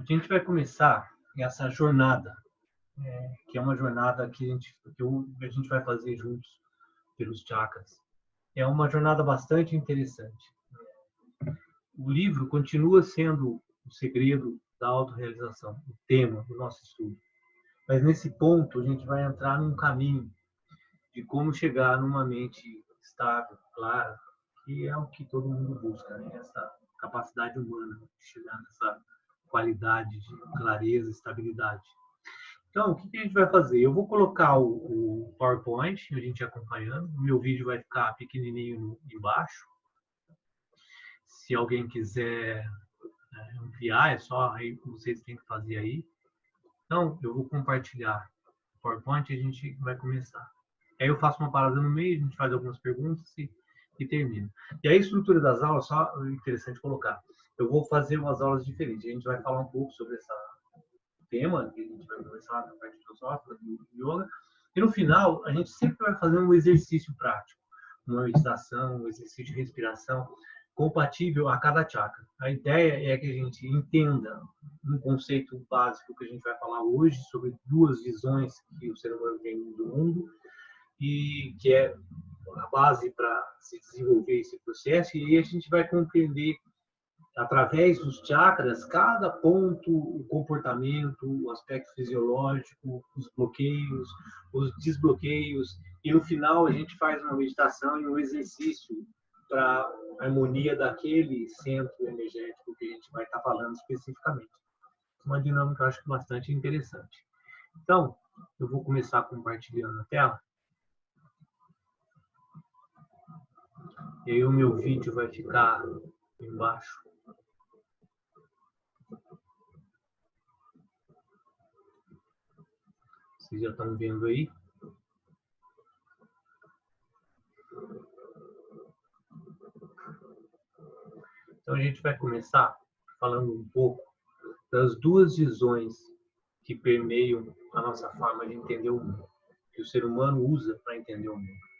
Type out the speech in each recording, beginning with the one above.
A gente vai começar essa jornada, que é uma jornada que a gente vai fazer juntos pelos chakras. É uma jornada bastante interessante. O livro continua sendo o segredo da autorrealização, o tema do nosso estudo. Mas nesse ponto a gente vai entrar num caminho de como chegar numa mente estável, clara, que é o que todo mundo busca, né? Essa capacidade humana de chegar nessa qualidade de clareza, estabilidade. Então, o que a gente vai fazer? Eu vou colocar o PowerPoint, a gente acompanhando. O meu vídeo vai ficar pequenininho embaixo. Se alguém quiser ampliar, é só aí vocês têm que fazer aí. Então, eu vou compartilhar o PowerPoint e a gente vai começar. Aí eu faço uma parada no meio, a gente faz algumas perguntas e termina. E a estrutura das aulas, só interessante colocar. Eu vou fazer umas aulas diferentes. A gente vai falar um pouco sobre esse tema, que a gente vai conversar na parte filosófica do yoga. E no final, a gente sempre vai fazer um exercício prático, uma meditação, um exercício de respiração compatível a cada chakra. A ideia é que a gente entenda um conceito básico que a gente vai falar hoje sobre duas visões que o ser humano tem do mundo e que é a base para se desenvolver esse processo. E aí a gente vai compreender através dos chakras cada ponto, o comportamento, o aspecto fisiológico, os bloqueios, os desbloqueios, e no final a gente faz uma meditação e um exercício para a harmonia daquele centro energético que a gente vai estar falando especificamente. Uma dinâmica que eu acho bastante interessante. Então, eu vou começar compartilhando a tela. E aí o meu vídeo vai ficar embaixo. Vocês já estão vendo aí? Então a gente vai começar falando um pouco das duas visões que permeiam a nossa forma de entender o mundo, que o ser humano usa para entender o mundo.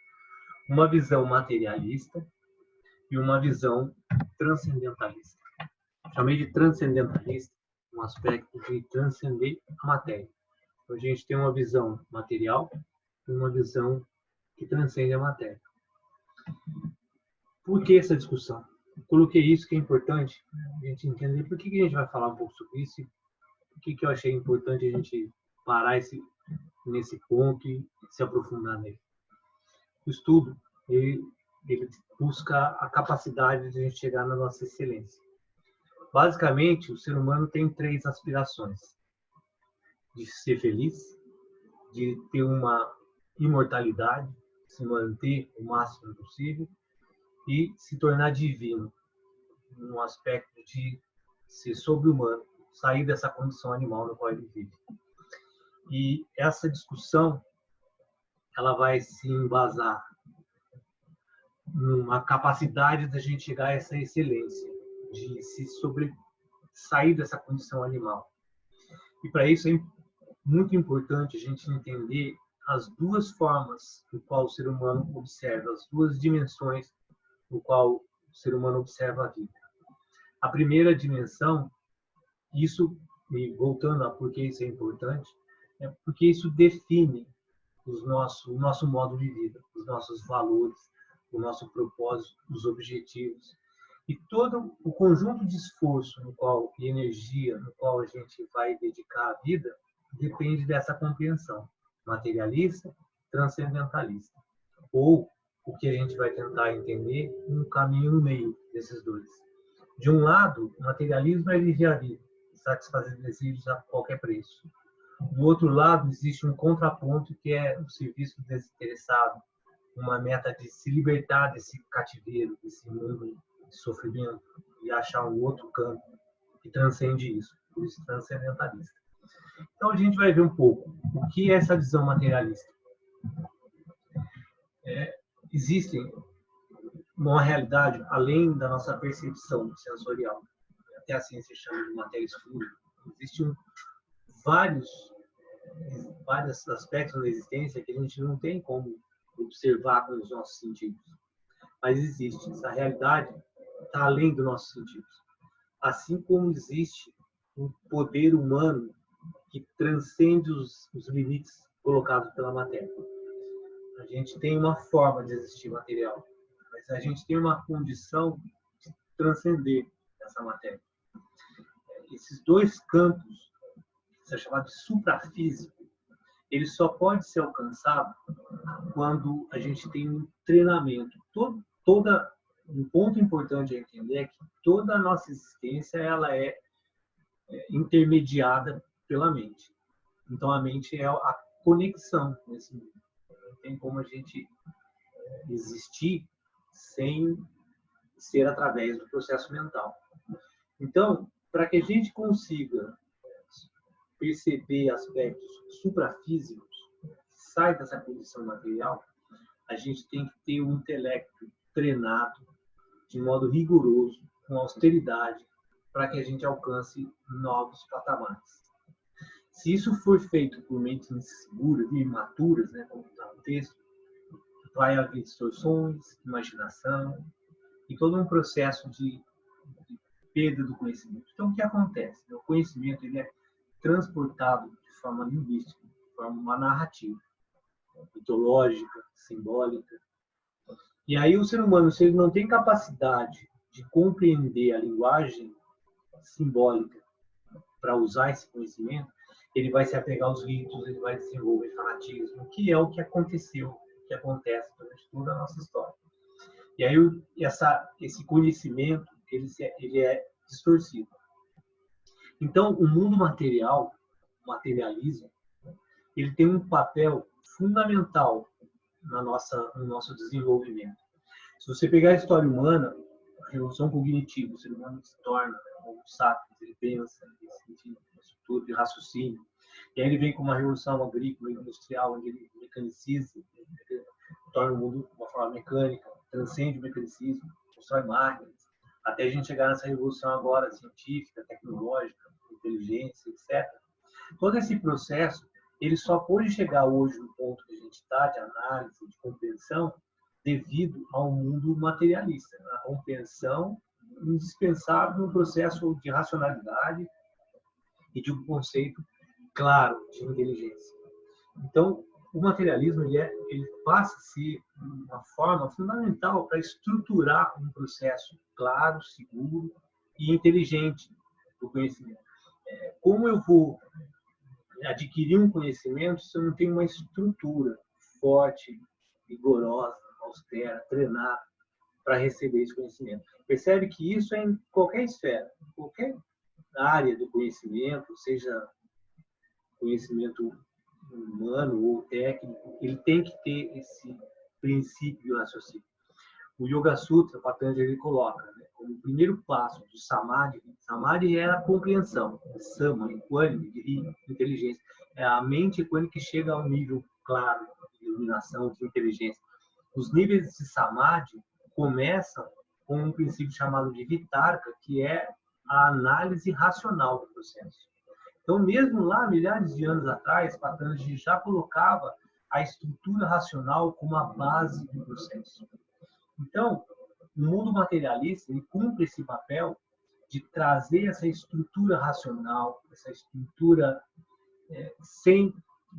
Uma visão materialista e uma visão transcendentalista. Chamei de transcendentalista um aspecto de transcender a matéria. Então a gente tem uma visão material e uma visão que transcende a matéria. Por que essa discussão? Eu coloquei isso que é importante a gente entender por que a gente vai falar um pouco sobre isso, por que eu achei importante a gente parar nesse ponto e se aprofundar nele. O estudo, ele busca a capacidade de a gente chegar na nossa excelência. Basicamente, o ser humano tem três aspirações: de ser feliz, de ter uma imortalidade, se manter o máximo possível e se tornar divino, no aspecto de ser sobre-humano, sair dessa condição animal no qual ele vive. E essa discussão ela vai se embasar numa capacidade da gente chegar a essa excelência, de se sair dessa condição animal. E para isso é muito importante a gente entender as duas formas no qual o ser humano observa, as duas dimensões no qual o ser humano observa a vida. A primeira dimensão, isso, e voltando a por que isso é importante, é porque isso define o nosso modo de vida, os nossos valores, o nosso propósito, os objetivos. E todo o conjunto de esforço e energia no qual a gente vai dedicar a vida depende dessa compreensão materialista, transcendentalista. Ou o que a gente vai tentar entender, um caminho no meio desses dois. De um lado, o materialismo é viver a vida, satisfazer desejos a qualquer preço. Do outro lado, existe um contraponto que é o serviço desinteressado, uma meta de se libertar desse cativeiro, desse mundo de sofrimento e achar um outro campo que transcende isso, por isso transcendentalista. Então a gente vai ver um pouco o que é essa visão materialista. Existem uma realidade além da nossa percepção sensorial, até a ciência chama de matéria escura. Existem vários aspectos da existência que a gente não tem como observar com os nossos sentidos. Mas existe. Essa realidade está além dos nossos sentidos. Assim como existe um poder humano que transcende os limites colocados pela matéria. A gente tem uma forma de existir material, mas a gente tem uma condição de transcender essa matéria. Esses dois campos, que é chamado de suprafísico, ele só pode ser alcançado quando a gente tem um treinamento. Um ponto importante a entender é que toda a nossa existência ela é intermediada pela mente. Então, a mente é a conexão com esse mundo. Não tem como a gente existir sem ser através do processo mental. Então, para que a gente consiga perceber aspectos suprafísicos, sai dessa condição material, a gente tem que ter um intelecto treinado de modo rigoroso, com austeridade, para que a gente alcance novos patamares. Se isso for feito por mentes inseguras e imaturas, né, como está no texto, vai haver distorções, imaginação e todo um processo de perda do conhecimento. Então, o que acontece? O conhecimento ele é transportado de forma linguística, de forma narrativa, mitológica, simbólica. E aí o ser humano, se ele não tem capacidade de compreender a linguagem simbólica para usar esse conhecimento, ele vai se apegar aos ritos, ele vai desenvolver fanatismo, que é o que aconteceu, que acontece durante toda a nossa história. E aí esse conhecimento ele é distorcido. Então, o mundo material, o materialismo, ele tem um papel fundamental no nosso desenvolvimento. Se você pegar a história humana, a revolução cognitiva, o ser humano se torna um sapiens, ele pensa, ele sente uma estrutura de raciocínio. E aí ele vem com uma revolução agrícola e industrial, onde ele mecaniza, torna o mundo de uma forma mecânica, transcende o mecanicismo, constrói máquinas, até a gente chegar nessa revolução agora científica, tecnológica, inteligência, etc. Todo esse processo, ele só pode chegar hoje no ponto que a gente está, de análise, de compreensão, devido ao mundo materialista, a compreensão indispensável no processo de racionalidade e de um conceito claro de inteligência. Então, o materialismo ele passa a ser uma forma fundamental para estruturar um processo claro, seguro e inteligente do conhecimento. Como eu vou adquirir um conhecimento se eu não tenho uma estrutura forte, rigorosa, austera, treinada para receber esse conhecimento? Percebe que isso é em qualquer esfera, em qualquer área do conhecimento, seja conhecimento humano ou técnico, ele tem que ter esse princípio de raciocínio. O Yoga Sutra, Patanjali coloca, né, como o primeiro passo do Samadhi. Samadhi é a compreensão, Sama, equânime, de inteligência. É a mente equânime que chega ao nível claro de iluminação, de inteligência. Os níveis de Samadhi começam com um princípio chamado de Vitarka, que é a análise racional do processo. Então, mesmo lá, milhares de anos atrás, Patanjali já colocava a estrutura racional como a base do processo. Então, o mundo materialista ele cumpre esse papel de trazer essa estrutura racional, essa estrutura sem,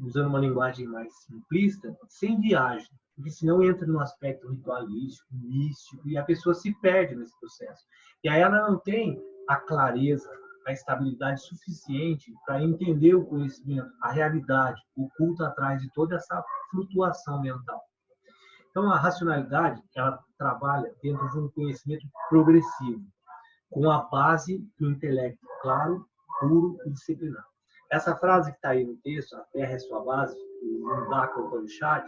usando uma linguagem mais simplista, sem viagem, porque senão entra num aspecto ritualístico, místico, e a pessoa se perde nesse processo. E aí ela não tem a clareza, a estabilidade suficiente para entender o conhecimento, a realidade oculta atrás de toda essa flutuação mental. Então, a racionalidade, ela trabalha dentro de um conhecimento progressivo, com a base do intelecto claro, puro e disciplinado. Essa frase que está aí no texto, a terra é sua base, o Mundaka Upanishad,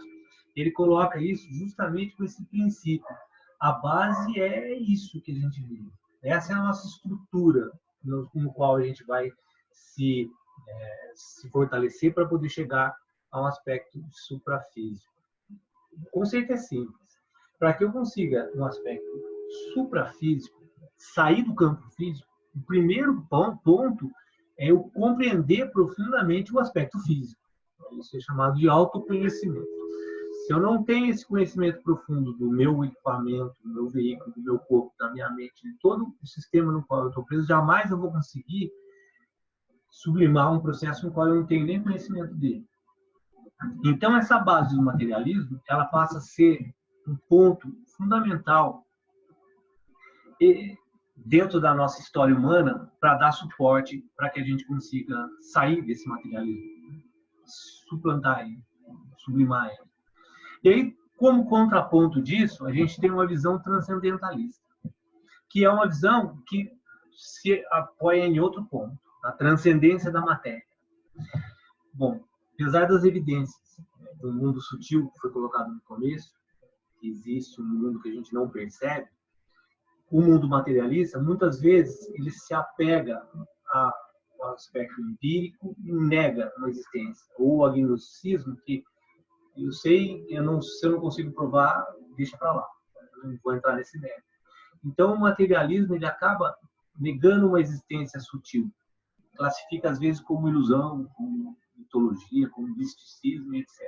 ele coloca isso justamente com esse princípio. A base é isso que a gente vive. Essa é a nossa estrutura no qual a gente vai se fortalecer para poder chegar a um aspecto suprafísico. O conceito é simples. Para que eu consiga um aspecto suprafísico, sair do campo físico, o primeiro ponto é eu compreender profundamente o aspecto físico. Isso é chamado de autoconhecimento. Se eu não tenho esse conhecimento profundo do meu equipamento, do meu veículo, do meu corpo, da minha mente, de todo o sistema no qual eu estou preso, jamais eu vou conseguir sublimar um processo no qual eu não tenho nem conhecimento dele. Então, essa base do materialismo, ela passa a ser um ponto fundamental dentro da nossa história humana para dar suporte para que a gente consiga sair desse materialismo, suplantar ele, sublimar ele. E aí, como contraponto disso, a gente tem uma visão transcendentalista, que é uma visão que se apoia em outro ponto, a transcendência da matéria. Bom, apesar das evidências do mundo sutil que foi colocado no começo, que existe um mundo que a gente não percebe, o mundo materialista, muitas vezes, ele se apega ao aspecto empírico e nega uma existência. Ou o agnosticismo, que eu sei, se eu não consigo provar, deixa para lá. Eu não vou entrar nesse mérito. Então, o materialismo ele acaba negando uma existência sutil. Classifica, às vezes, como ilusão, como mitologia, como misticismo, etc.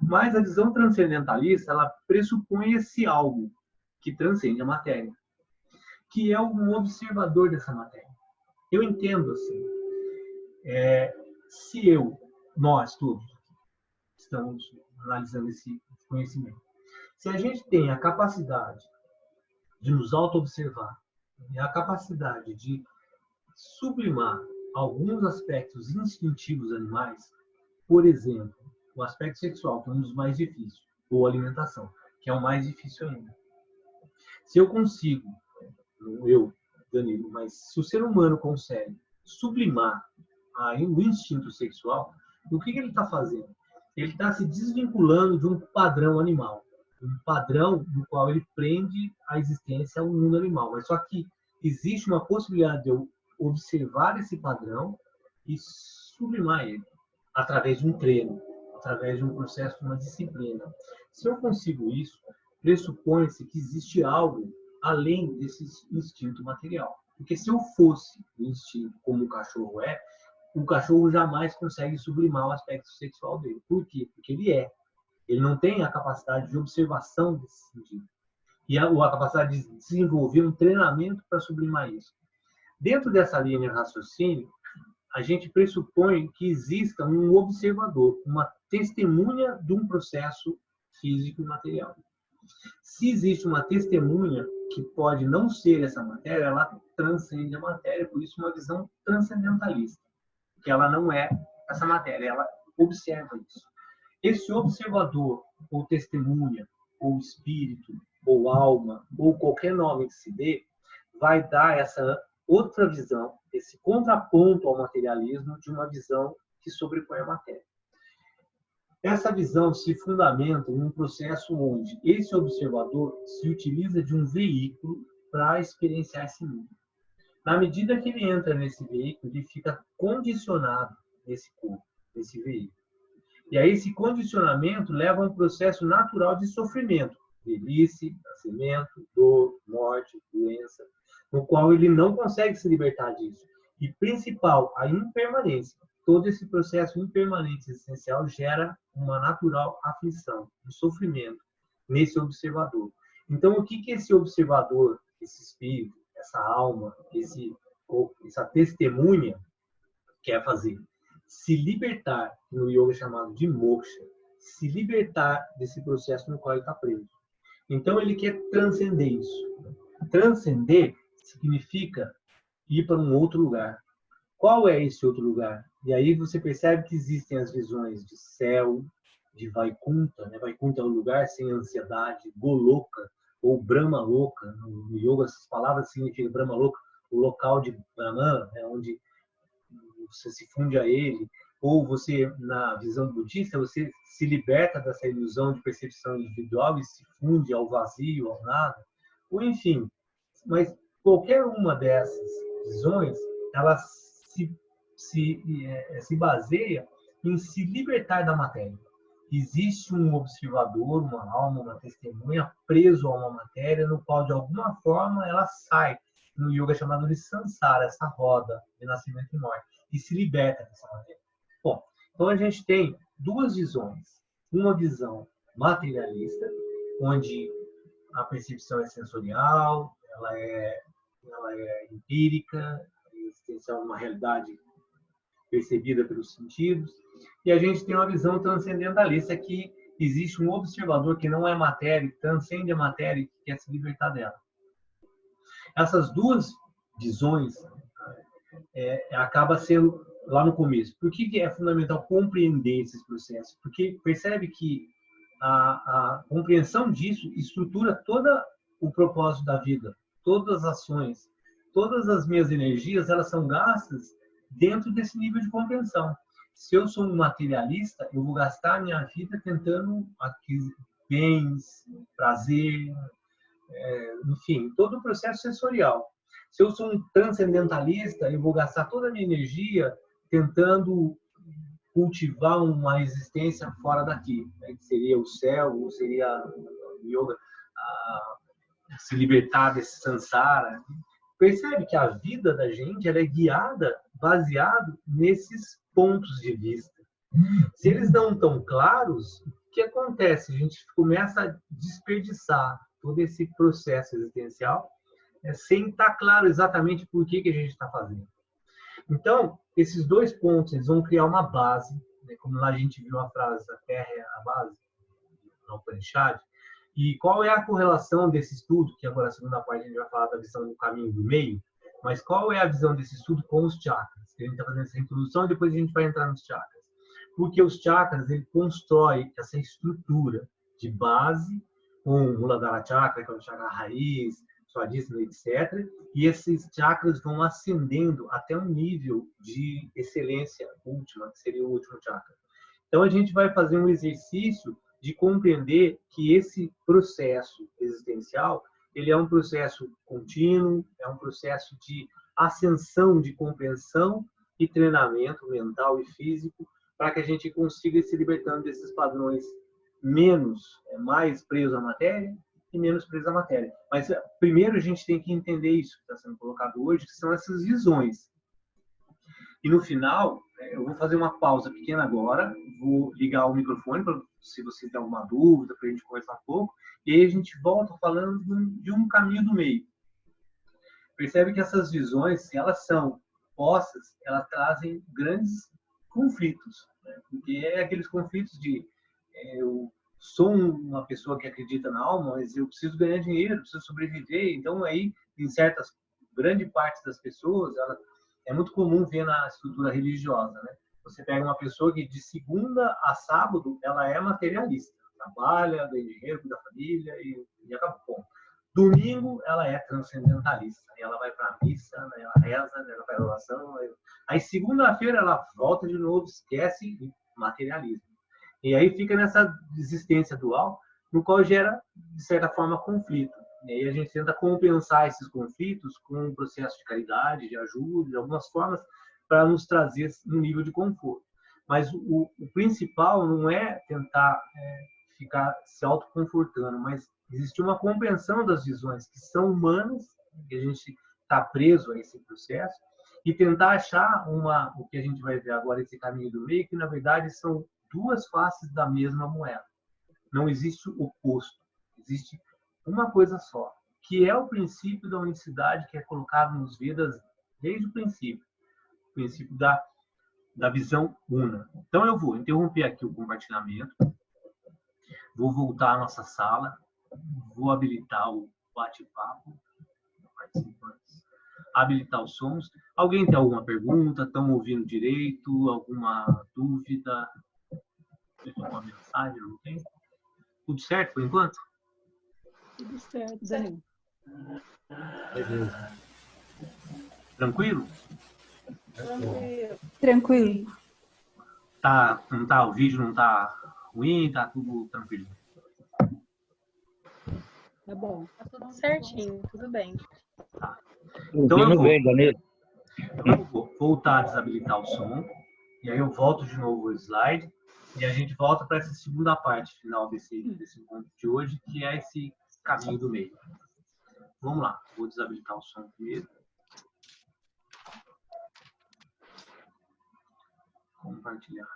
Mas a visão transcendentalista, ela pressupõe esse algo que transcende a matéria, que é um observador dessa matéria. Eu entendo assim, se nós todos estamos analisando esse conhecimento, se a gente tem a capacidade de nos auto-observar, e a capacidade de sublimar alguns aspectos instintivos animais, por exemplo, o aspecto sexual, que é um dos mais difíceis, ou alimentação, que é o mais difícil ainda. Se eu consigo, Danilo, mas se o ser humano consegue sublimar o instinto sexual, o que ele está fazendo? Ele está se desvinculando de um padrão animal, um padrão no qual ele prende a existência ao mundo animal. Mas só que existe uma possibilidade de eu observar esse padrão e sublimar ele através de um treino, através de um processo, de uma disciplina. Se eu consigo isso, pressupõe-se que existe algo além desse instinto material. Porque se eu fosse o instinto como o cachorro é, o cachorro jamais consegue sublimar o aspecto sexual dele. Por quê? Porque ele é. Ele não tem a capacidade de observação desse sentido. E a capacidade de desenvolver um treinamento para sublimar isso. Dentro dessa linha de raciocínio, a gente pressupõe que exista um observador, uma testemunha de um processo físico e material. Se existe uma testemunha que pode não ser essa matéria, ela transcende a matéria, por isso uma visão transcendentalista, que ela não é essa matéria, ela observa isso. Esse observador, ou testemunha, ou espírito, ou alma, ou qualquer nome que se dê, vai dar essa outra visão, esse contraponto ao materialismo de uma visão que sobrepõe a matéria. Essa visão se fundamenta em um processo onde esse observador se utiliza de um veículo para experienciar esse mundo. Na medida que ele entra nesse veículo, ele fica condicionado nesse corpo, nesse veículo. E aí esse condicionamento leva a um processo natural de sofrimento, velhice, nascimento, dor, morte, doença, no qual ele não consegue se libertar disso. E principal, a impermanência. Todo esse processo impermanente existencial gera uma natural aflição, um sofrimento nesse observador. Então, o que esse observador, esse espírito, essa alma, essa testemunha quer fazer? Se libertar, no yoga chamado de moksha, se libertar desse processo no qual ele está preso. Então, ele quer transcender isso. Transcender significa ir para um outro lugar. Qual é esse outro lugar? E aí você percebe que existem as visões de céu, de Vaikunta, né? Vaikunta é o lugar sem ansiedade, Goloka, ou Brahma Loka. No yoga, essas palavras significam Brahma Loka, o local de Brahman, né? Onde você se funde a ele. Ou você, na visão budista, você se liberta dessa ilusão de percepção individual e se funde ao vazio, ao nada. Ou enfim, mas qualquer uma dessas visões, ela se baseia em se libertar da matéria. Existe um observador, uma alma, uma testemunha preso a uma matéria no qual, de alguma forma, ela sai, no yoga chamado de samsara, essa roda de nascimento e morte, e se liberta dessa matéria. Bom, então a gente tem duas visões. Uma visão materialista, onde a percepção é ela é empírica, existencial, uma realidade percebida pelos sentidos. E a gente tem uma visão transcendentalista que existe um observador que não é matéria, que transcende a matéria e que quer se libertar dela. Essas duas visões acaba sendo lá no começo. Por que é fundamental compreender esses processos? Porque percebe que a compreensão disso estrutura todo o propósito da vida, todas as ações, todas as minhas energias, elas são gastas dentro desse nível de compreensão. Se eu sou um materialista, eu vou gastar a minha vida tentando adquirir bens, prazer, enfim, todo o processo sensorial. Se eu sou um transcendentalista, eu vou gastar toda a minha energia tentando cultivar uma existência fora daqui, né? Que seria o céu, ou seria o yoga, se libertar desse samsara. Percebe que a vida da gente ela é guiada baseado nesses pontos de vista. Se eles não estão claros, o que acontece? A gente começa a desperdiçar todo esse processo existencial sem estar claro exatamente por que a gente está fazendo. Então, esses dois pontos eles vão criar uma base, né? Como lá a gente viu a frase, a Terra é a base, no Upanishad. E qual é a correlação desse estudo, que agora a segunda parte a gente vai falar da visão do caminho do meio, mas qual é a visão desse estudo com os chakras? A gente está fazendo essa introdução e depois a gente vai entrar nos chakras. Porque os chakras, ele constrói essa estrutura de base, com o Muladhara Chakra, que é o chakra raiz, Swadhisthana, etc. E esses chakras vão ascendendo até um nível de excelência última, que seria o último chakra. Então, a gente vai fazer um exercício de compreender que esse processo existencial, ele é um processo contínuo, é um processo de ascensão de compreensão e treinamento mental e físico, para que a gente consiga ir se libertando desses padrões mais presos à matéria e menos presos à matéria. Mas primeiro a gente tem que entender isso que está sendo colocado hoje, que são essas visões. E no final, eu vou fazer uma pausa pequena agora, vou ligar o microfone para se vocês têm alguma dúvida, para a gente conversar um pouco, e aí a gente volta falando de um caminho do meio. Percebe que essas visões, se elas são postas, elas trazem grandes conflitos, né? Porque é aqueles conflitos de eu sou uma pessoa que acredita na alma, mas eu preciso ganhar dinheiro, preciso sobreviver. Então aí, em certas grande parte das pessoas, é muito comum ver na estrutura religiosa, né? Você pega uma pessoa que de segunda a sábado ela é materialista, trabalha, ganha dinheiro, cuida da família e acaba com. Domingo ela é transcendentalista, ela vai para a missa, ela reza, ela faz oração. Aí segunda-feira ela volta de novo, esquece e materialismo. E aí fica nessa existência dual, no qual gera, de certa forma, conflito. E aí a gente tenta compensar esses conflitos com um processo de caridade, de ajuda, de algumas formas, para nos trazer um nível de conforto. Mas o principal não é tentar ficar se autoconfortando, mas existe uma compreensão das visões que são humanas, que a gente está preso a esse processo, e tentar achar o que a gente vai ver agora, esse caminho do meio, que na verdade são duas faces da mesma moeda. Não existe oposto, existe uma coisa só, que é o princípio da unicidade que é colocado nos Vedas desde o princípio da visão una. Então eu vou interromper aqui o compartilhamento, vou voltar à nossa sala, vou habilitar o bate-papo, participantes, habilitar os sons. Alguém tem alguma pergunta? Estão ouvindo direito? Alguma dúvida? Alguma mensagem? Não tem? Tudo certo por enquanto? Tudo certo, Daniel. Beleza. Tranquilo? Tranquilo. Não tá, o vídeo não tá ruim, tá tudo tranquilo. Tá bom. Tá tudo certinho, tudo bem. Tá. Então eu vou voltar a desabilitar o som, e aí eu volto de novo o slide, e a gente volta para essa segunda parte final desse encontro de hoje, que é esse caminho do meio. Vamos lá, vou desabilitar o som primeiro. Compartilhar.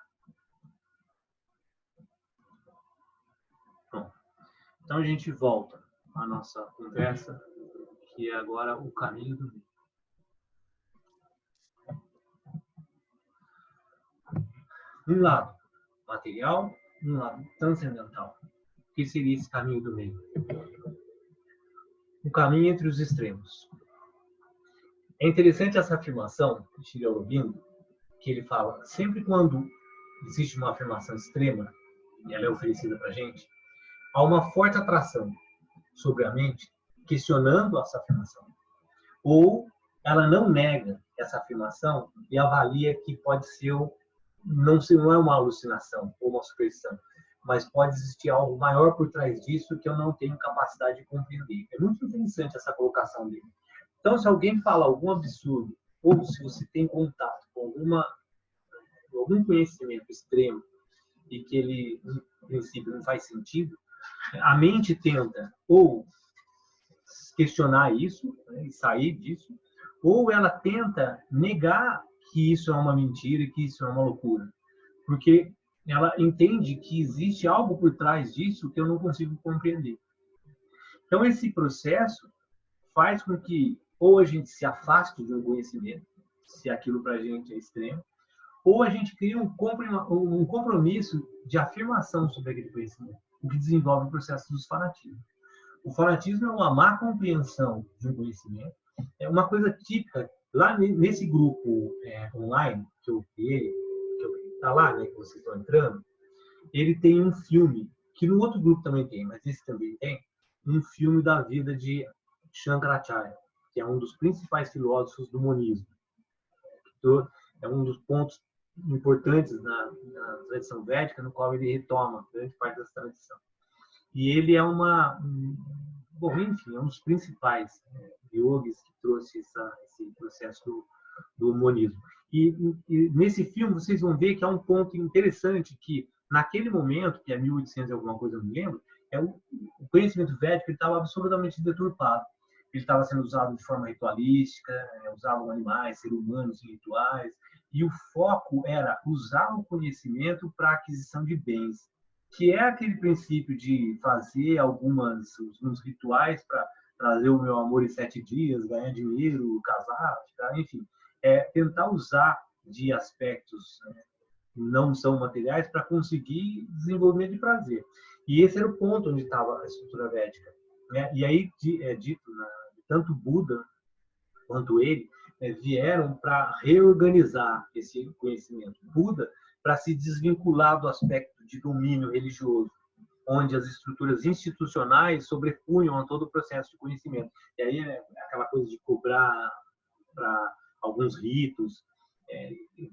Pronto. Então a gente volta à nossa conversa, que é agora o caminho do meio. Um lado material, um lado transcendental. O que seria esse caminho do meio? O caminho entre os extremos. É interessante essa afirmação de Sri Aurobindo, que ele fala, sempre quando existe uma afirmação extrema, e ela é oferecida para a gente, há uma forte atração sobre a mente, questionando essa afirmação. Ou ela não nega essa afirmação e avalia que pode ser, não é uma alucinação ou uma superstição, mas pode existir algo maior por trás disso que eu não tenho capacidade de compreender. É muito interessante essa colocação dele. Então, se alguém fala algum absurdo, ou se você tem contato com algum conhecimento extremo e que ele, no princípio, não faz sentido, a mente tenta ou questionar isso, né, e sair disso, ou ela tenta negar que isso é uma mentira e que isso é uma loucura, porque ela entende que existe algo por trás disso que eu não consigo compreender. Então, esse processo faz com que ou a gente se afaste de um conhecimento, se aquilo para a gente é extremo, ou a gente cria um compromisso de afirmação sobre aquele conhecimento, o que desenvolve o processo dos fanatismos. O fanatismo é uma má compreensão de um conhecimento. É uma coisa típica. Lá nesse grupo online que eu criei, que está lá, né, que vocês estão entrando, ele tem um filme, que no outro grupo também tem, mas esse também tem, um filme da vida de Shankaracharya, que é um dos principais filósofos do monismo. Então, é um dos pontos importantes na tradição védica, no qual ele retoma grande parte dessa tradição. E ele é bom, enfim, é um dos principais yogis que trouxe esse processo do monismo. E nesse filme vocês vão ver que há um ponto interessante que, naquele momento, que é 1800 e alguma coisa, eu não me lembro, o conhecimento védico estava absolutamente deturpado. Ele estava sendo usado de forma ritualística, usavam animais, seres humanos em rituais, e o foco era usar o conhecimento para a aquisição de bens, que é aquele princípio de fazer alguns rituais para trazer o meu amor em 7 dias, ganhar dinheiro, casar, enfim, tentar usar de aspectos não são materiais para conseguir desenvolvimento de prazer. E esse era o ponto onde estava a estrutura védica. Né? E aí é dito, tanto Buda quanto ele vieram para reorganizar esse conhecimento. Buda, para se desvincular do aspecto de domínio religioso, onde as estruturas institucionais sobrepunham a todo o processo de conhecimento. E aí aquela coisa de cobrar para alguns ritos.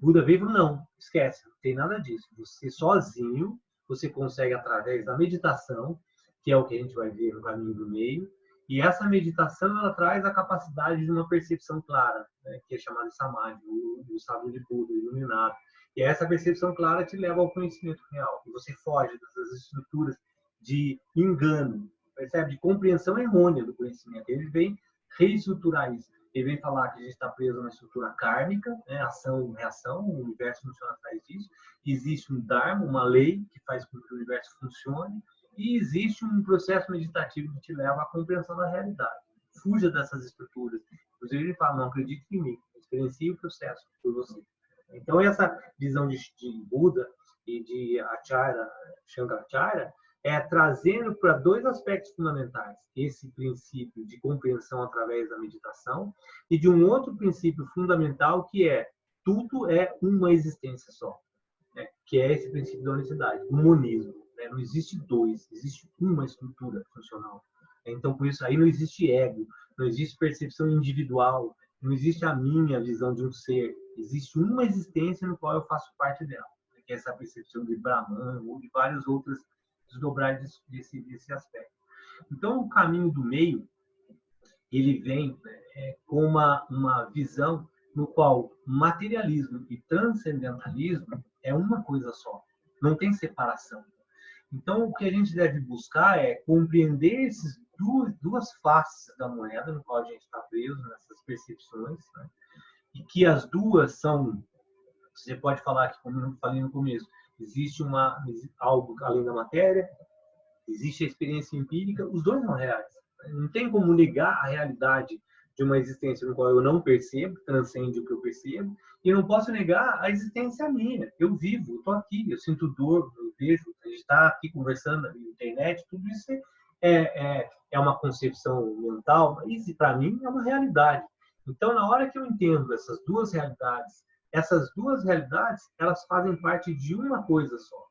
Buda veio e falou, não, esquece, não tem nada disso. Você sozinho, você consegue através da meditação, que é o que a gente vai ver no caminho do meio, e essa meditação ela traz a capacidade de uma percepção clara, né, que é chamada de samadhi, o estado de Buda, iluminado. E essa percepção clara te leva ao conhecimento real. E você foge dessas estruturas de engano, percebe? De compreensão errônea do conhecimento. Ele vem reestruturar isso. Ele vem falar que a gente está preso na estrutura kármica, né? Ação e reação, o universo funciona atrás disso. Existe um dharma, uma lei que faz com que o universo funcione. E existe um processo meditativo que te leva à compreensão da realidade. Fuja dessas estruturas. Inclusive, ele fala, não acredite em mim, experiencie o processo por você. Então, essa visão de Buda e de Acharya, Shankaracharya, trazendo para dois aspectos fundamentais. Esse princípio de compreensão através da meditação e de um outro princípio fundamental que é tudo é uma existência só, né? Que é esse princípio da unicidade, o monismo. Né? Não existe dois, existe uma estrutura funcional. Então, por isso, aí não existe ego, não existe percepção individual, não existe a minha visão de um ser. Existe uma existência no qual eu faço parte dela, que é essa percepção de Brahman ou de várias outras desdobragens desse aspecto. Então, o caminho do meio, ele vem com uma visão no qual materialismo e transcendentalismo é uma coisa só, não tem separação. Então, o que a gente deve buscar é compreender essas duas faces da moeda no qual a gente está preso, nessas percepções, né? E que as duas são, você pode falar que, como eu falei no começo, existe algo além da matéria, existe a experiência empírica, os dois são reais. Não tem como negar a realidade de uma existência no qual eu não percebo, transcende o que eu percebo, e eu não posso negar a existência minha. Eu vivo, eu estou aqui, eu sinto dor, eu vejo, a gente está aqui conversando na internet, tudo isso é uma concepção mental, mas para mim é uma realidade. Então, na hora que eu entendo essas duas realidades, elas fazem parte de uma coisa só.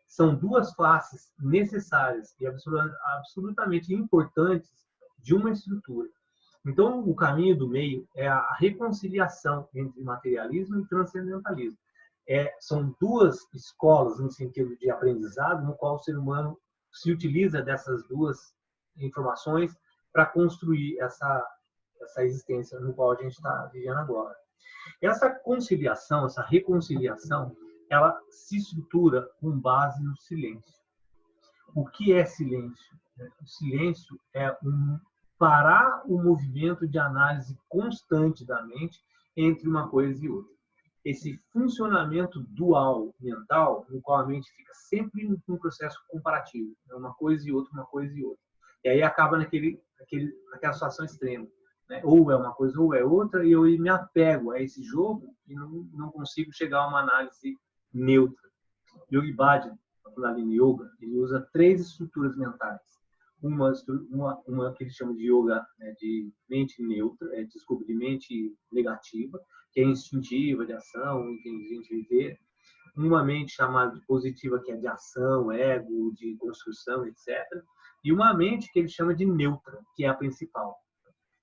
São duas faces necessárias e absolutamente importantes de uma estrutura. Então, o caminho do meio é a reconciliação entre materialismo e transcendentalismo. São duas escolas no sentido de aprendizado, no qual o ser humano se utiliza dessas duas informações para construir essa existência no qual a gente está vivendo agora. Essa conciliação, essa reconciliação, ela se estrutura com base no silêncio. O que é silêncio? O silêncio é parar o movimento de análise constante da mente entre uma coisa e outra. Esse funcionamento dual mental, no qual a mente fica sempre num processo comparativo, uma coisa e outra, uma coisa e outra. E aí acaba naquela situação extrema. Né? Ou é uma coisa ou é outra, e eu me apego a esse jogo e não consigo chegar a uma análise neutra. Yogi Bhajan, na Kundalini Yoga, ele usa 3 estruturas mentais. Uma que ele chama de yoga, né, de mente neutra, de mente negativa, que é instintiva, de ação, inteligente viver. Uma mente chamada de positiva, que é de ação, ego, de construção, etc. E uma mente que ele chama de neutra, que é a principal.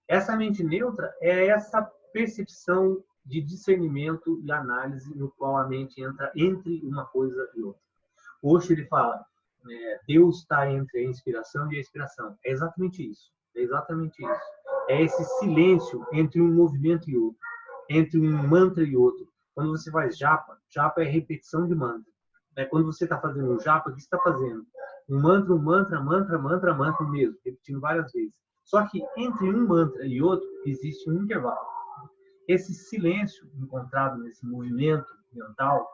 Essa mente neutra é essa percepção de discernimento e análise no qual a mente entra entre uma coisa e outra. Osho, ele fala, Deus está entre a inspiração e a expiração. É exatamente isso. É exatamente isso. É esse silêncio entre um movimento e outro, entre um mantra e outro. Quando você faz japa, japa é repetição de mantra. Quando você está fazendo um japa, o que você está fazendo? Um mantra, mantra mesmo, repetindo várias vezes. Só que entre um mantra e outro existe um intervalo. Esse silêncio encontrado nesse movimento mental,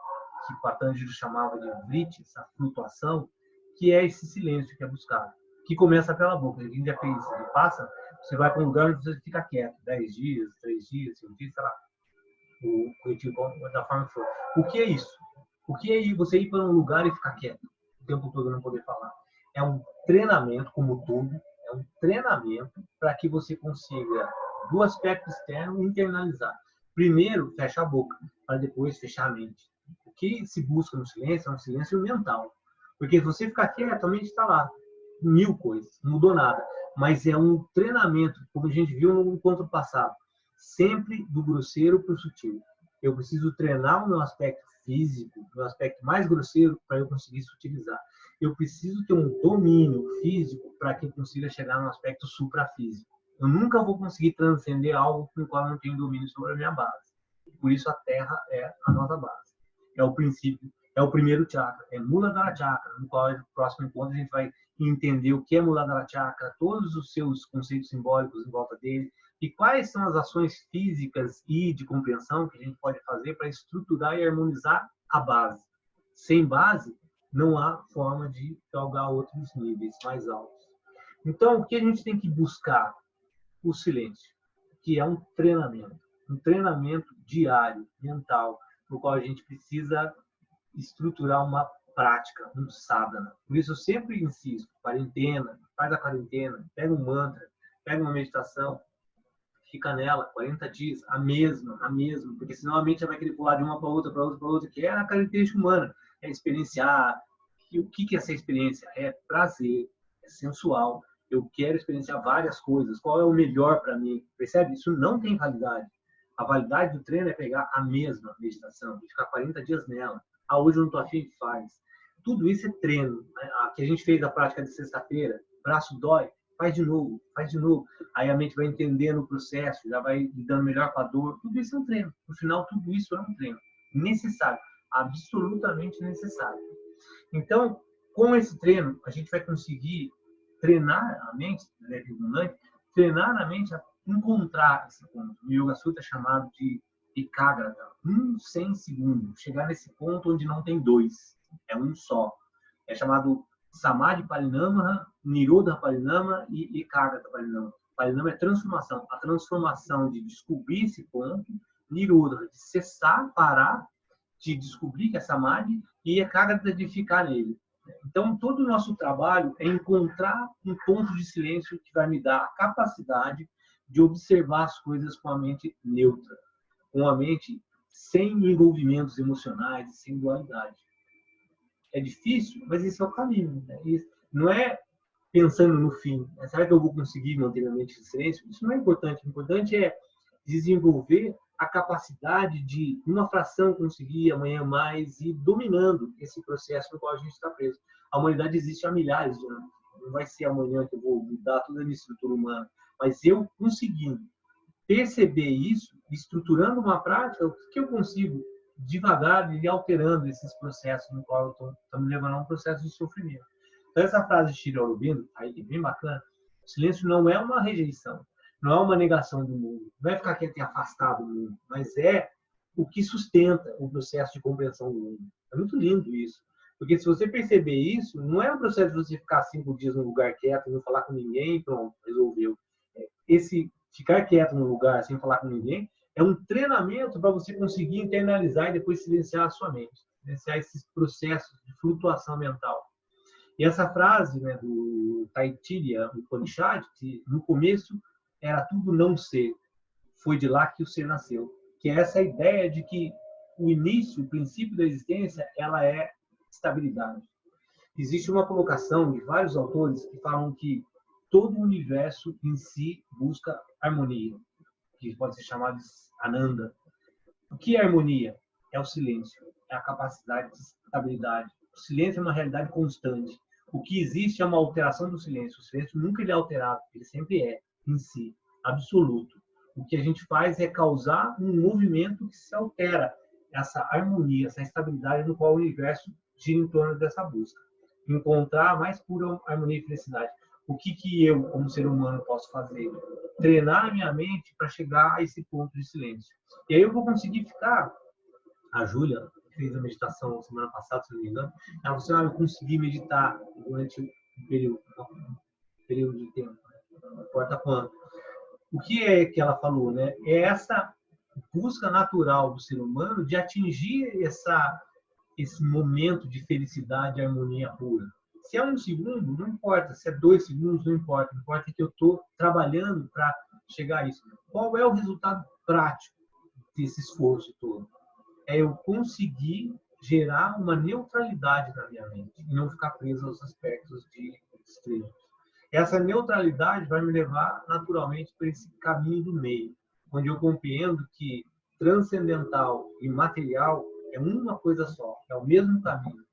que Patanjali chamava de vritti, essa flutuação, que é esse silêncio que é buscado, que começa pela boca. A gente já fez isso, passa, você vai para um lugar onde você fica quieto, 10 dias, 3 dias, 5 dias, sei lá, da forma que for. O que é isso? O que é você ir para um lugar e ficar quieto, o tempo todo não poder falar? É um treinamento, como tudo, é um treinamento para que você consiga, do aspecto externo, internalizar. Primeiro, fecha a boca, para depois fechar a mente. O que se busca no silêncio é um silêncio mental. Porque se você ficar quieto, a mente está lá. 1000 coisas, não mudou nada. Mas é um treinamento, como a gente viu no encontro passado, sempre do grosseiro para o sutil. Eu preciso treinar o meu aspecto físico, o meu aspecto mais grosseiro, para eu conseguir sutilizar. Eu preciso ter um domínio físico para que eu consiga chegar no aspecto suprafísico. Eu nunca vou conseguir transcender algo com o qual eu não tenho domínio sobre a minha base. Por isso a Terra é a nossa base. É o princípio, é o primeiro chakra, é Muladhara Chakra, no qual no próximo encontro a gente vai entender o que é Muladhara Chakra, todos os seus conceitos simbólicos em volta dele, e quais são as ações físicas e de compreensão que a gente pode fazer para estruturar e harmonizar a base. Sem base, não há forma de galgar outros níveis mais altos. Então, o que a gente tem que buscar? O silêncio, que é um treinamento diário, mental, no qual a gente precisa estruturar uma prática, um sadhana. Por isso eu sempre insisto, quarentena, faz a quarentena, pega um mantra, pega uma meditação, fica nela 40 dias, a mesma, porque senão a mente vai querer pular de uma para outra, que é a característica humana, é experienciar. E o que é essa experiência? É prazer, é sensual. Eu quero experienciar várias coisas. Qual é o melhor para mim? Percebe? Isso não tem validade. A validade do treino é pegar a mesma meditação e ficar 40 dias nela. Ah, hoje eu não estou afim, faz. Tudo isso é treino. Né? A que a gente fez a prática de sexta-feira, braço dói, faz de novo. Aí a mente vai entendendo o processo, já vai lidando melhor com a dor. Tudo isso é um treino. No final, tudo isso é um treino. Necessário. Absolutamente necessário. Então, com esse treino, a gente vai conseguir treinar a mente, treinar a mente a encontrar esse ponto. O Yoga Sutra é chamado de Ekagrata, 1/100 segundos. Chegar nesse ponto onde não tem dois, é um só. É chamado Samadhi Parinama, Nirodha Parinama e Ekagrata Parinama. Parinama é transformação. A transformação de descobrir esse ponto, Nirodha, de cessar, parar, de descobrir que é Samadhi e a carga de ficar nele. Então, todo o nosso trabalho é encontrar um ponto de silêncio que vai me dar a capacidade de observar as coisas com a mente neutra, com a mente sem envolvimentos emocionais, sem dualidade. É difícil, mas esse é o caminho. Né? Não é pensando no fim. Será que eu vou conseguir manter a mente em silêncio? Isso não é importante. O importante é desenvolver a capacidade de, numa fração, conseguir amanhã mais e dominando esse processo no qual a gente está preso. A humanidade existe há milhares de anos. Não vai ser amanhã que eu vou mudar toda a minha estrutura humana. Mas eu conseguindo perceber isso, estruturando uma prática, o que eu consigo devagar ir alterando esses processos no qual eu estou me levando a um processo de sofrimento. Então, essa frase de Sri Aurobindo, aí é bem bacana, o silêncio não é uma rejeição, não é uma negação do mundo, não é ficar quieto e afastado do mundo, mas é o que sustenta o processo de compreensão do mundo. É muito lindo isso. Porque se você perceber isso, não é um processo de você ficar 5 dias num lugar quieto, não falar com ninguém e pronto, resolveu. Esse ficar quieto no lugar sem falar com ninguém é um treinamento para você conseguir internalizar e depois silenciar a sua mente, silenciar esses processos de flutuação mental. E essa frase, né, do Taittiriya Upanishad, que no começo era tudo não ser, foi de lá que o ser nasceu, que é essa ideia de que o início, o princípio da existência, ela é estabilidade. Existe uma colocação de vários autores que falam que todo o universo em si busca harmonia, que pode ser chamado de Ananda. O que é harmonia? É o silêncio, é a capacidade de estabilidade. O silêncio é uma realidade constante. O que existe é uma alteração do silêncio. O silêncio nunca ele é alterado, ele sempre é, em si, absoluto. O que a gente faz é causar um movimento que se altera, essa harmonia, essa estabilidade no qual o universo gira em torno dessa busca. Encontrar a mais pura harmonia e felicidade. O que eu, como ser humano, posso fazer? Treinar a minha mente para chegar a esse ponto de silêncio. E aí eu vou conseguir ficar... A Júlia fez a meditação semana passada, se não me engano. Ela falou assim, eu consegui meditar durante um período de tempo. Não importa quanto. O que é que ela falou? Né? É essa busca natural do ser humano de atingir esse momento de felicidade e harmonia pura. Se é 1 segundo, não importa. Se é 2 segundos, não importa. O que importa é que eu estou trabalhando para chegar a isso. Qual é o resultado prático desse esforço todo? É eu conseguir gerar uma neutralidade na minha mente e não ficar preso aos aspectos de extremos. Essa neutralidade vai me levar naturalmente para esse caminho do meio, onde eu compreendo que transcendental e material é uma coisa só, é o mesmo caminho.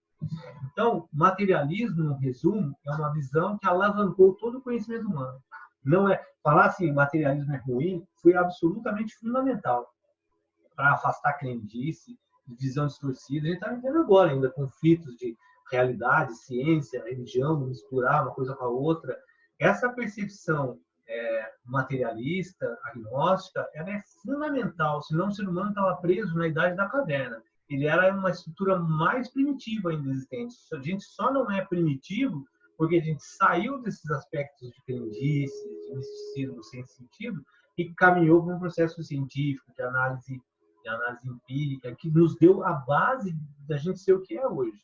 Então, materialismo, no resumo, é uma visão que alavancou todo o conhecimento humano. Não é falar assim, materialismo é ruim, foi absolutamente fundamental para afastar a crendice, visão distorcida. A gente está vivendo agora ainda conflitos de realidade, ciência, religião, misturar uma coisa com a outra. Essa percepção materialista, agnóstica, ela é fundamental, senão o ser humano estava preso na idade da caverna. Ele era uma estrutura mais primitiva ainda existente. A gente só não é primitivo porque a gente saiu desses aspectos de crendice, de misticismo sem sentido e caminhou para um processo científico, de análise empírica, que nos deu a base da gente ser o que é hoje.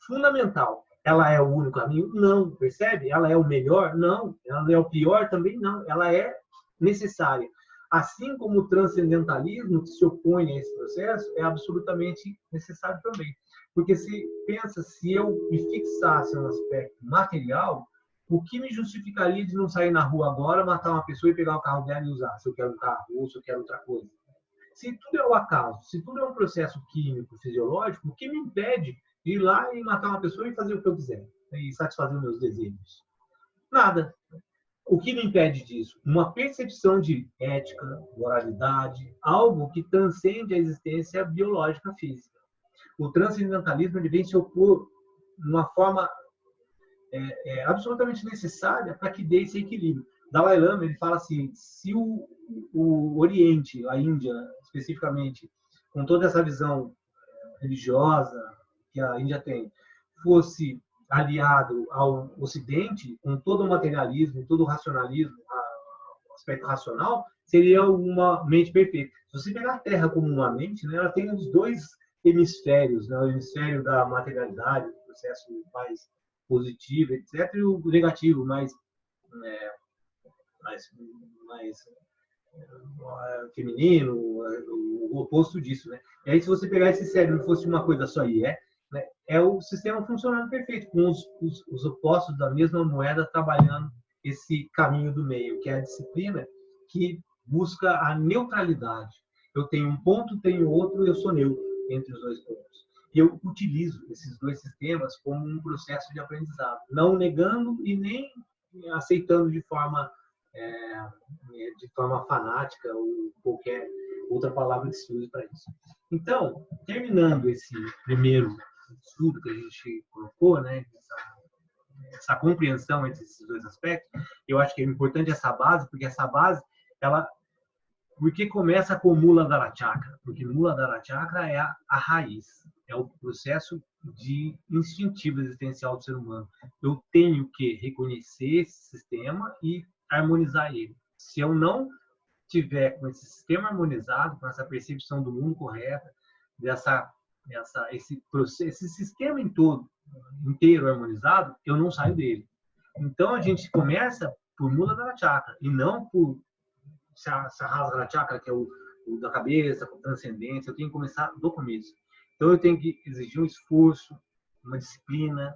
Fundamental. Ela é o único caminho? Não. Percebe? Ela é o melhor? Não. Ela é o pior? Também não. Ela é necessária. Assim como o transcendentalismo, que se opõe a esse processo, é absolutamente necessário também. Porque se pensa, se eu me fixasse no aspecto material, o que me justificaria de não sair na rua agora, matar uma pessoa e pegar o carro dela e usar, se eu quero um carro ou se eu quero outra coisa? Se tudo é o acaso, se tudo é um processo químico, fisiológico, o que me impede de ir lá e matar uma pessoa e fazer o que eu quiser e satisfazer os meus desejos? Nada. O que me impede disso? Uma percepção de ética, moralidade, algo que transcende a existência biológica física. O transcendentalismo ele vem se opor de uma forma absolutamente necessária para que dê esse equilíbrio. Dalai Lama ele fala assim, se o Oriente, a Índia especificamente, com toda essa visão religiosa que a Índia tem, fosse aliado ao Ocidente, com todo o materialismo, todo o racionalismo, aspecto racional, seria uma mente perfeita. Se você pegar a Terra como uma mente, né, ela tem os dois hemisférios, né, o hemisfério da materialidade, o processo mais positivo, etc., e o negativo, é, mais feminino, o oposto disso, né? E aí, se você pegar esse cérebro e fosse uma coisa só e né, é o sistema funcionando perfeito, com os opostos da mesma moeda trabalhando esse caminho do meio, que é a disciplina que busca a neutralidade. Eu tenho um ponto, tenho outro, eu sou neutro entre os dois pontos. E eu utilizo esses dois sistemas como um processo de aprendizado, não negando e nem aceitando de forma fanática ou qualquer outra palavra que se use para isso. Então, terminando esse primeiro estudo que a gente colocou, né, essa compreensão entre esses dois aspectos, eu acho que é importante essa base, porque essa base, porque começa com Muladhara Chakra? Porque Muladhara Chakra é a raiz, é o processo de instintivo existencial do ser humano. Eu tenho que reconhecer esse sistema e harmonizar ele. Se eu não tiver com esse sistema harmonizado, com essa percepção do mundo correta, esse sistema inteiro harmonizado, eu não saio dele. Então a gente começa por Muladhara Chakra e não por Sahasrara Chakra, que é o da cabeça, com transcendência. Eu tenho que começar do começo. Então eu tenho que exigir um esforço, uma disciplina,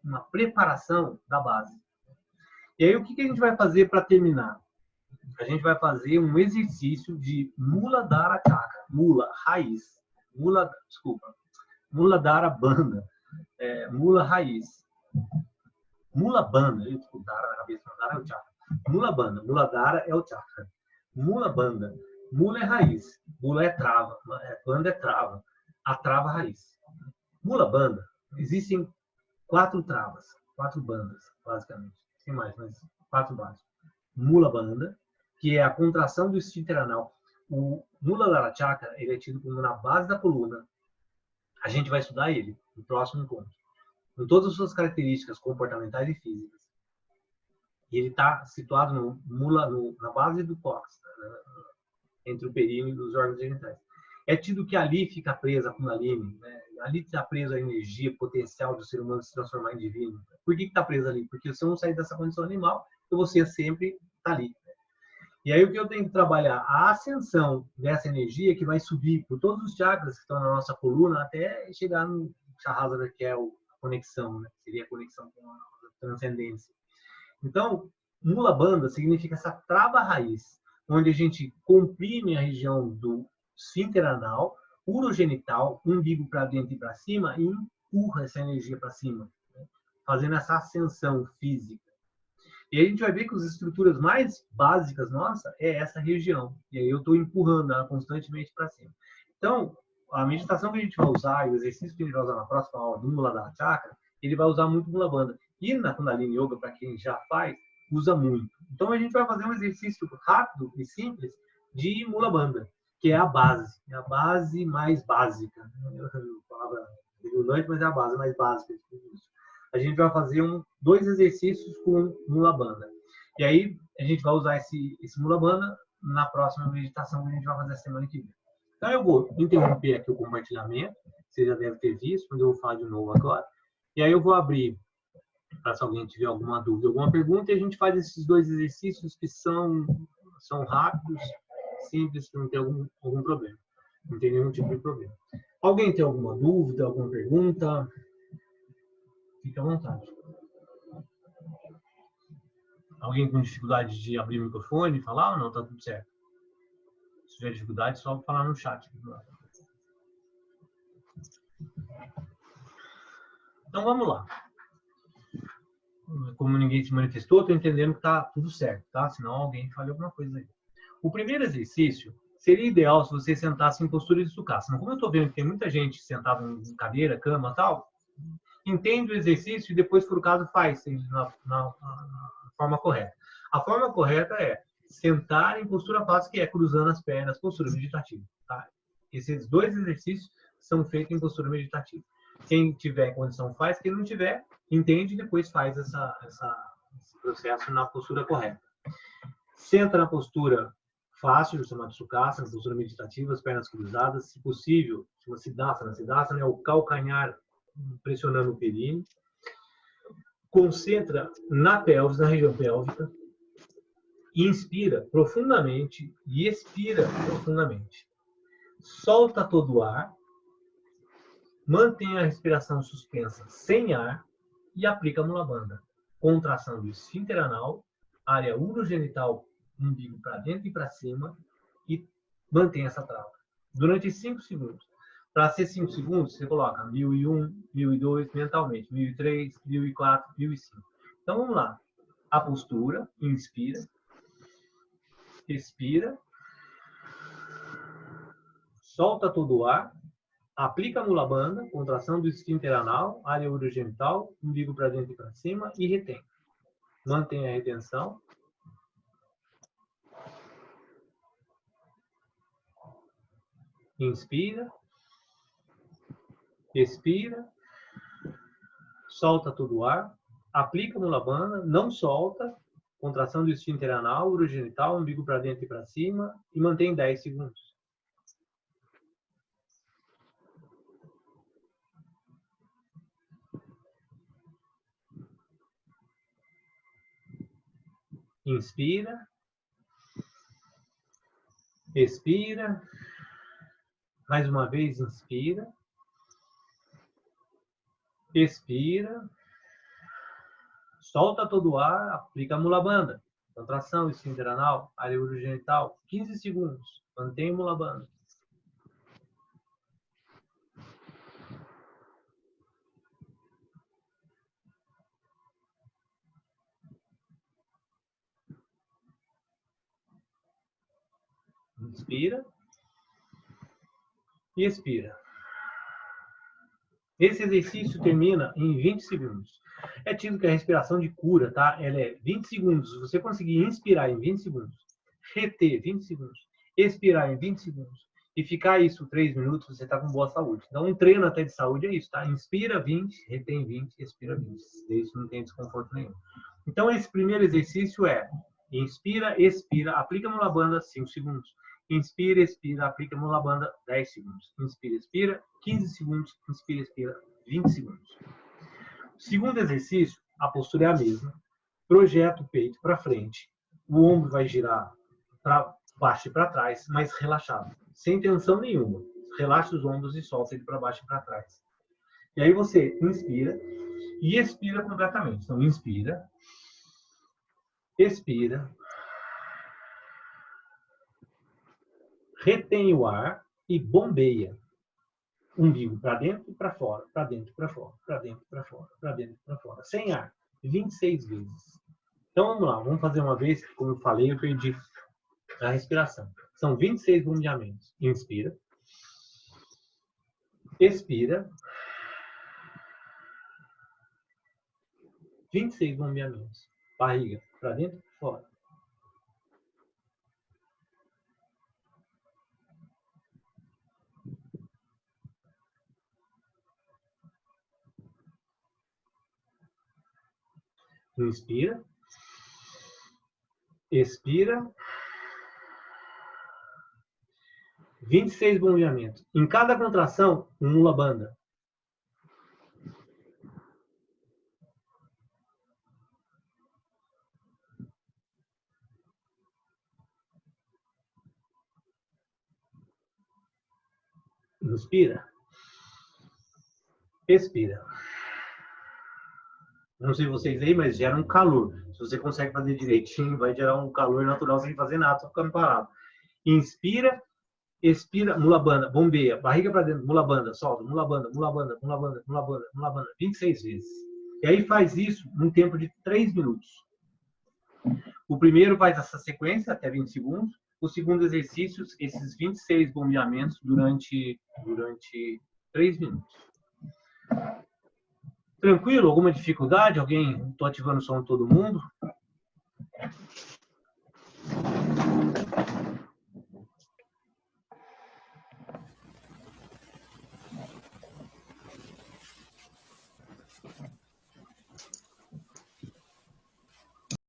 uma preparação da base. E aí o que a gente vai fazer para terminar? A gente vai fazer um exercício de Muladhara Chakra, Mula, raiz, Muladhara Bandha, Mula, raiz, Mula Bandha, Dara na cabeça, Dara é o chakra, Mula Bandha, Muladhara é o chakra, Mula Bandha, Mula é raiz, Mula é trava, Bandha é trava, a trava raiz. Mula Bandha, existem 4 travas, 4 bandas, basicamente, tem mais, mas 4 bases. Mula Bandha, que é a contração do esfíncter anal. O Muladhara Chakra, ele é tido como na base da coluna. A gente vai estudar ele no próximo encontro, com todas as suas características comportamentais e físicas. E ele está situado na base do cóccix, entre o períneo e os órgãos genitais. É tido que ali fica presa a Kundalini, né? Ali está presa a energia potencial do ser humano se transformar em divino. Por que está presa ali? Porque se eu não sair dessa condição animal, eu vou ser sempre ali. E aí o que eu tenho que trabalhar? A ascensão dessa energia que vai subir por todos os chakras que estão na nossa coluna até chegar no Sahasrara, que é a conexão, né? Seria a conexão com a transcendência. Então, Mula Bandha significa essa trava raiz, onde a gente comprime a região do esfíncter anal, urogenital, umbigo para dentro e para cima, e empurra essa energia para cima, né? Fazendo essa ascensão física. E aí a gente vai ver que as estruturas mais básicas nossa é essa região. E aí eu estou empurrando ela constantemente para cima. Então, a meditação que a gente vai usar e o exercício que a gente vai usar na próxima aula do Muladhara Chakra, ele vai usar muito Mula Bandha. E na Kundalini Yoga, para quem já faz, usa muito. Então a gente vai fazer um exercício rápido e simples de Mula Bandha, que é a base mais básica. A palavra redundante, mas é a base mais básica de tudo isso. A gente vai fazer 2 exercícios com Mula Bandha. E aí a gente vai usar esse Mula Bandha na próxima meditação que a gente vai fazer a semana que vem. Então eu vou interromper aqui o compartilhamento, você já deve ter visto, mas eu vou falar de novo agora. E aí eu vou abrir para se alguém tiver alguma dúvida, alguma pergunta, e a gente faz esses 2 exercícios que são rápidos, simples, que não tem algum problema. Não tem nenhum tipo de problema. Alguém tem alguma dúvida, alguma pergunta? Fique à vontade. Alguém com dificuldade de abrir o microfone e falar ou não? Tá tudo certo. Se tiver dificuldade, é só falar no chat. Então vamos lá. Como ninguém se manifestou, estou entendendo que tá tudo certo, tá? Senão alguém fale alguma coisa aí. O primeiro exercício seria ideal se você sentasse em postura de Sukhasana. Como eu estou vendo que tem muita gente sentada em cadeira, cama e tal, entende o exercício e depois, por caso, faz na forma correta. A forma correta é sentar em postura fácil, que é cruzando as pernas, postura meditativa. Tá? Esses 2 exercícios são feitos em postura meditativa. Quem tiver condição faz, quem não tiver, entende e depois faz esse processo na postura correta. Senta na postura fácil, chamada Sukhasana, postura meditativa, as pernas cruzadas, se possível, chama Siddhasana. Siddhasana é o calcanhar pressionando o períneo. Concentra na pelvis, na região pélvica. Inspira profundamente e expira profundamente. Solta todo o ar. Mantém a respiração suspensa sem ar e aplica a Mula Bandha. Contração do esfíncter anal, área urogenital, umbigo para dentro e para cima, e mantém essa trava durante 5 segundos. Para ser 5 segundos, você coloca 1001, 1002 mentalmente, 1003, 1004, 1005. Então vamos lá. A postura, inspira, expira, solta todo o ar, aplica a Mula Bandha, contração do esfíncter anal, área urogenital, umbigo para dentro e para cima, e retém. Mantém a retenção. Inspira, expira, solta todo o ar, aplica a Mula Bandha, não solta, contração do esfíncter anal, urogenital, umbigo para dentro e para cima, e mantém 10 segundos. Inspira, expira, mais uma vez inspira, expira, solta todo o ar, aplica a Mula Bandha, contração esfíncter anal, área urogenital, 15 segundos, mantém a Mula Bandha. Inspira e expira. Esse exercício termina em 20 segundos. É tido que a respiração de cura, tá? Ela é 20 segundos. Se você conseguir inspirar em 20 segundos, reter 20 segundos, expirar em 20 segundos e ficar isso 3 minutos, você está com boa saúde. Então, um treino até de saúde é isso, tá? Inspira 20, retém 20, expira 20. Isso não tem desconforto nenhum. Então, esse primeiro exercício é inspira, expira, aplica a Mula Bandha 5 segundos. Inspira, expira, aplica a Mula Bandha 10 segundos. Inspira, expira, 15 segundos. Inspira, expira, 20 segundos. Segundo exercício, a postura é a mesma. Projeta o peito para frente. O ombro vai girar para baixo e para trás, mas relaxado, sem tensão nenhuma. Relaxa os ombros e solta ele para baixo e para trás. E aí você inspira e expira completamente. Então, inspira, expira, retém o ar e bombeia. Umbigo para dentro e para fora, para dentro e para fora, para dentro e para fora, para dentro e para fora. Sem ar. 26 vezes. Então vamos lá, vamos fazer uma vez, que como eu falei, eu perdi a respiração. São 26 bombeamentos. Inspira. Expira. 26 bombeamentos. Barriga para dentro e para fora. Inspira. Expira. 26 bombeamentos. Em cada contração, um Mula Bandha. Inspira. Expira. Não sei vocês aí, mas gera um calor. Se você consegue fazer direitinho, vai gerar um calor natural sem fazer nada, só ficando parado. Inspira, expira, Mula Bandha, bombeia, barriga para dentro, Mula Bandha, solta, Mula Bandha, Mula Bandha, Mula Bandha, Mula Bandha, Mula Bandha, 26 vezes. E aí faz isso num tempo de 3 minutos. O primeiro faz essa sequência até 20 segundos. O segundo exercício, esses 26 bombeamentos durante 3 minutos. Tranquilo? Alguma dificuldade? Alguém? Estou ativando o som de todo mundo.